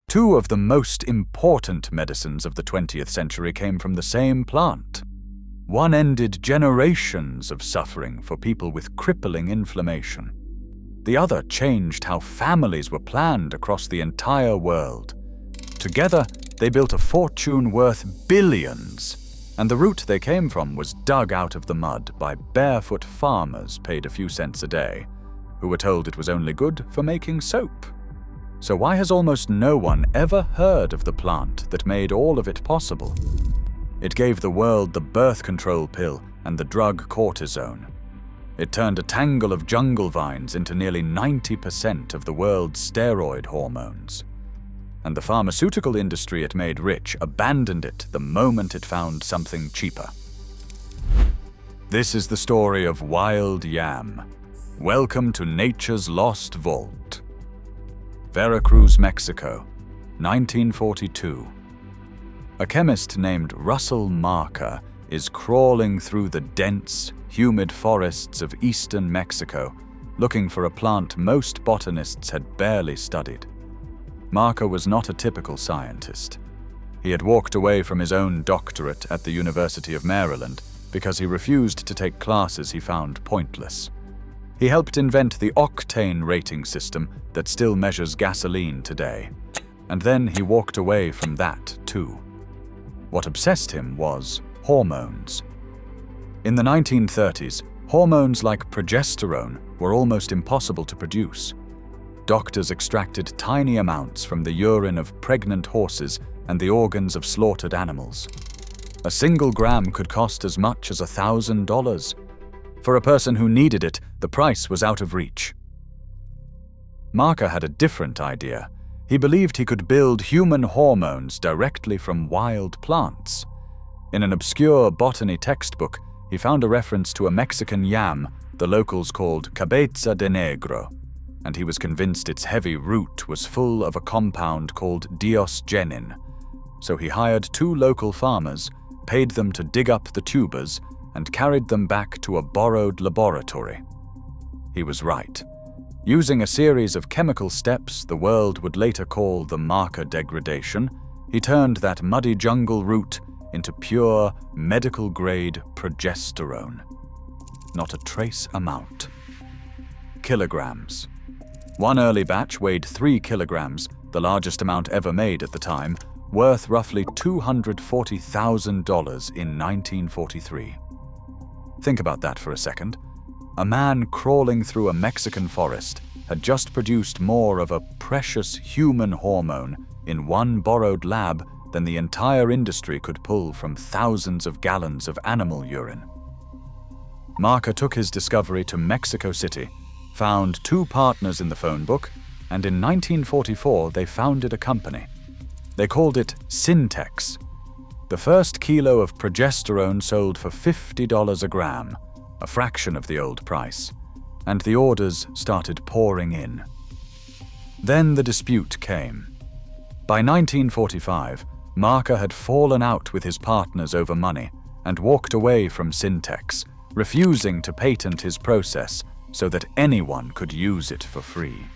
Two of the most important medicines of the 20th century came from the same plant. One ended generations of suffering for people with crippling inflammation. The other changed how families were planned across the entire world. Together, they built a fortune worth billions, and the root they came from was dug out of the mud by barefoot farmers paid a few cents a day, who were told it was only good for making soap. So why has almost no one ever heard of the plant that made all of it possible? It gave the world the birth control pill and the drug cortisone. It turned a tangle of jungle vines into nearly 90% of the world's steroid hormones. And the pharmaceutical industry it made rich abandoned it the moment it found something cheaper. This is the story of wild yam. Welcome to nature's lost vault. Veracruz, Mexico, 1942. A chemist named Russell Marker is crawling through the dense, humid forests of eastern Mexico, looking for a plant most botanists had barely studied. Marker was not a typical scientist. He had walked away from his own doctorate at the University of Maryland because he refused to take classes he found pointless. He helped invent the octane rating system that still measures gasoline today. And then he walked away from that, too. What obsessed him was hormones. In the 1930s, hormones like progesterone were almost impossible to produce. Doctors extracted tiny amounts from the urine of pregnant horses and the organs of slaughtered animals. A single gram could cost as much as $1,000. For a person who needed it, the price was out of reach. Marker had a different idea. He believed he could build human hormones directly from wild plants. In an obscure botany textbook, he found a reference to a Mexican yam the locals called cabeza de negro, and he was convinced its heavy root was full of a compound called diosgenin. So he hired two local farmers, paid them to dig up the tubers, and carried them back to a borrowed laboratory. He was right. Using a series of chemical steps the world would later call the Marker degradation, he turned that muddy jungle root into pure, medical-grade progesterone. Not a trace amount. Kilograms. One early batch weighed 3 kilograms, the largest amount ever made at the time, worth roughly $240,000 in 1943. Think about that for a second. A man crawling through a Mexican forest had just produced more of a precious human hormone in one borrowed lab than the entire industry could pull from thousands of gallons of animal urine. Marker took his discovery to Mexico City, found two partners in the phone book, and in 1944 they founded a company. They called it Syntex. The first kilo of progesterone sold for $50 a gram, a fraction of the old price, and the orders started pouring in. Then the dispute came. By 1945, Marker had fallen out with his partners over money and walked away from Syntex, refusing to patent his process so that anyone could use it for free.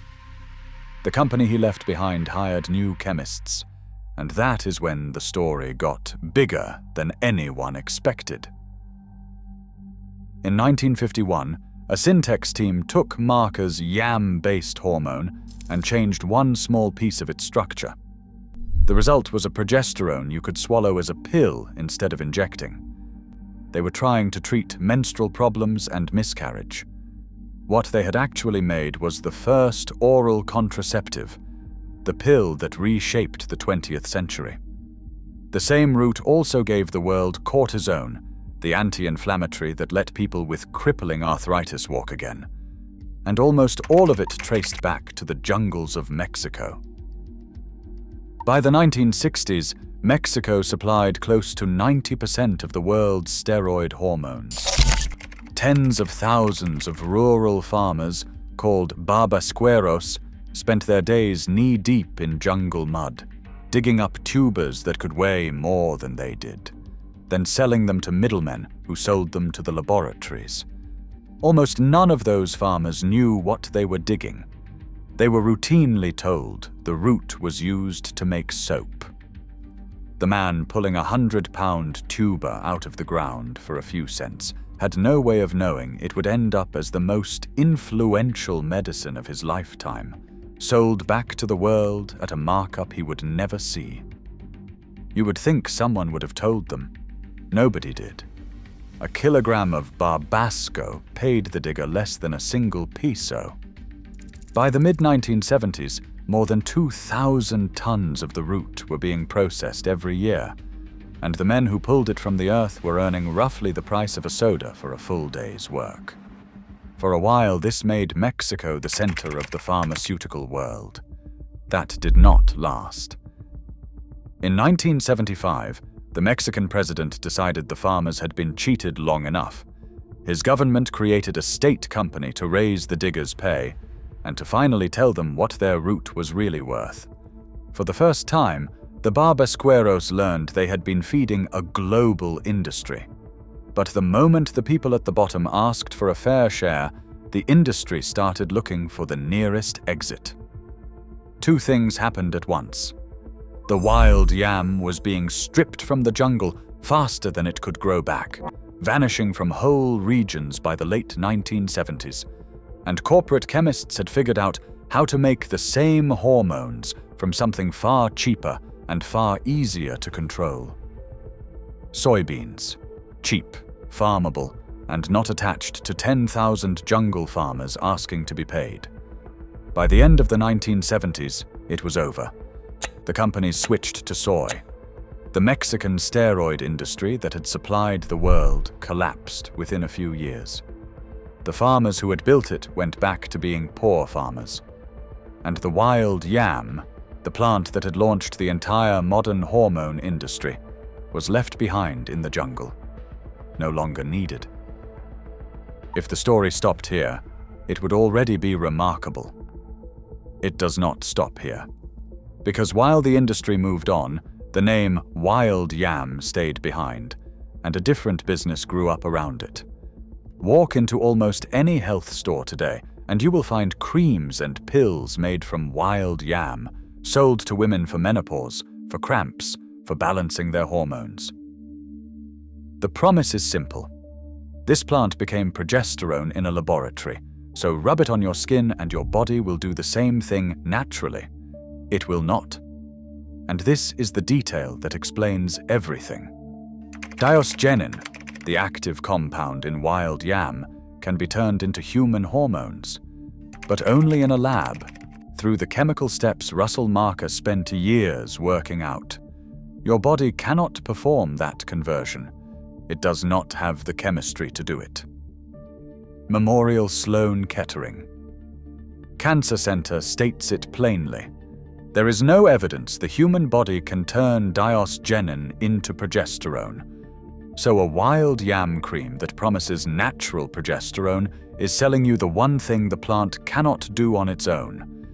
The company he left behind hired new chemists, and that is when the story got bigger than anyone expected. In 1951, a Syntex team took Marker's yam-based hormone and changed one small piece of its structure. The result was a progesterone you could swallow as a pill instead of injecting. They were trying to treat menstrual problems and miscarriage. What they had actually made was the first oral contraceptive, the pill that reshaped the 20th century. The same route also gave the world cortisone, the anti-inflammatory that let people with crippling arthritis walk again. And almost all of it traced back to the jungles of Mexico. By the 1960s, Mexico supplied close to 90% of the world's steroid hormones. Tens of thousands of rural farmers, called babasqueros, spent their days knee-deep in jungle mud, digging up tubers that could weigh more than they did, then selling them to middlemen who sold them to the laboratories. Almost none of those farmers knew what they were digging. They were routinely told the root was used to make soap. The man pulling a 100-pound tuber out of the ground for a few cents had no way of knowing it would end up as the most influential medicine of his lifetime, sold back to the world at a markup he would never see. You would think someone would have told them. Nobody did. A kilogram of barbasco paid the digger less than a single peso. By the mid-1970s, more than 2,000 tons of the root were being processed every year, and the men who pulled it from the earth were earning roughly the price of a soda for a full day's work. For a while, this made Mexico the center of the pharmaceutical world. That did not last. In 1975, the Mexican president decided the farmers had been cheated long enough. His government created a state company to raise the diggers' pay and to finally tell them what their root was really worth. For the first time, the Barbasqueros learned they had been feeding a global industry. But the moment the people at the bottom asked for a fair share, the industry started looking for the nearest exit. Two things happened at once. The wild yam was being stripped from the jungle faster than it could grow back, vanishing from whole regions by the late 1970s. And corporate chemists had figured out how to make the same hormones from something far cheaper and far easier to control. Soybeans. Cheap, farmable, and not attached to 10,000 jungle farmers asking to be paid. By the end of the 1970s, it was over. The companies switched to soy. The Mexican steroid industry that had supplied the world collapsed within a few years. The farmers who had built it went back to being poor farmers. And the wild yam, the plant that had launched the entire modern hormone industry, was left behind in the jungle, no longer needed. If the story stopped here, it would already be remarkable. It does not stop here. Because while the industry moved on, the name wild yam stayed behind, and a different business grew up around it. Walk into almost any health store today, and you will find creams and pills made from wild yam, sold to women for menopause, for cramps, for balancing their hormones. The promise is simple. This plant became progesterone in a laboratory, so rub it on your skin and your body will do the same thing naturally. It will not. And this is the detail that explains everything. Diosgenin, the active compound in wild yam, can be turned into human hormones, but only in a lab, through the chemical steps Russell Marker spent years working out. Your body cannot perform that conversion. It does not have the chemistry to do it. Memorial Sloan Kettering. Cancer Center states it plainly. There is no evidence the human body can turn diosgenin into progesterone. So a wild yam cream that promises natural progesterone is selling you the one thing the plant cannot do on its own.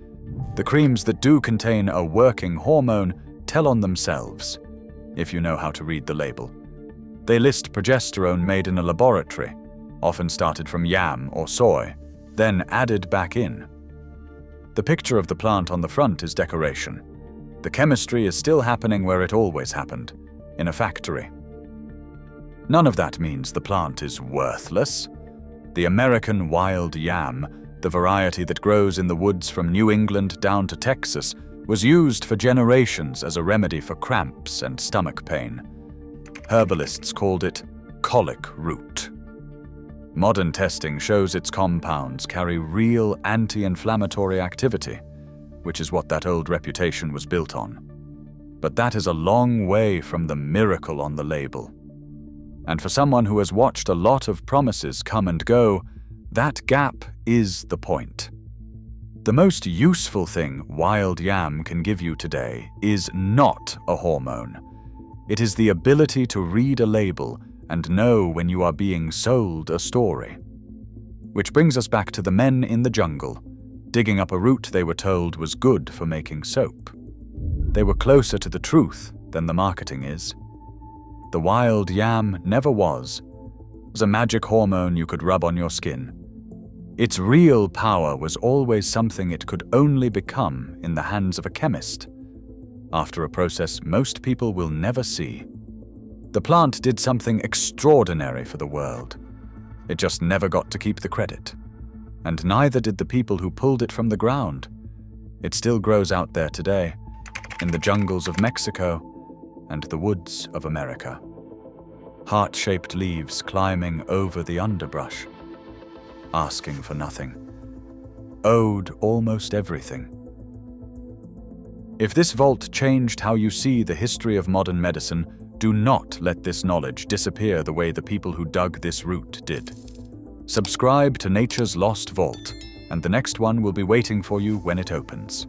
The creams that do contain a working hormone tell on themselves, if you know how to read the label. They list progesterone made in a laboratory, often started from yam or soy, then added back in. The picture of the plant on the front is decoration. The chemistry is still happening where it always happened, in a factory. None of that means the plant is worthless. The American wild yam, the variety that grows in the woods from New England down to Texas, was used for generations as a remedy for cramps and stomach pain. Herbalists called it colic root. Modern testing shows its compounds carry real anti-inflammatory activity, which is what that old reputation was built on. But that is a long way from the miracle on the label. And for someone who has watched a lot of promises come and go, that gap is the point. The most useful thing wild yam can give you today is not a hormone. It is the ability to read a label and know when you are being sold a story. Which brings us back to the men in the jungle, digging up a root they were told was good for making soap. They were closer to the truth than the marketing is. The wild yam never was. It was a magic hormone you could rub on your skin. Its real power was always something it could only become in the hands of a chemist, after a process most people will never see. The plant did something extraordinary for the world. It just never got to keep the credit. And neither did the people who pulled it from the ground. It still grows out there today, in the jungles of Mexico and the woods of America. Heart-shaped leaves climbing over the underbrush, asking for nothing, owed almost everything. If this vault changed how you see the history of modern medicine, do not let this knowledge disappear the way the people who dug this root did. Subscribe to Nature's Lost Vault, and the next one will be waiting for you when it opens.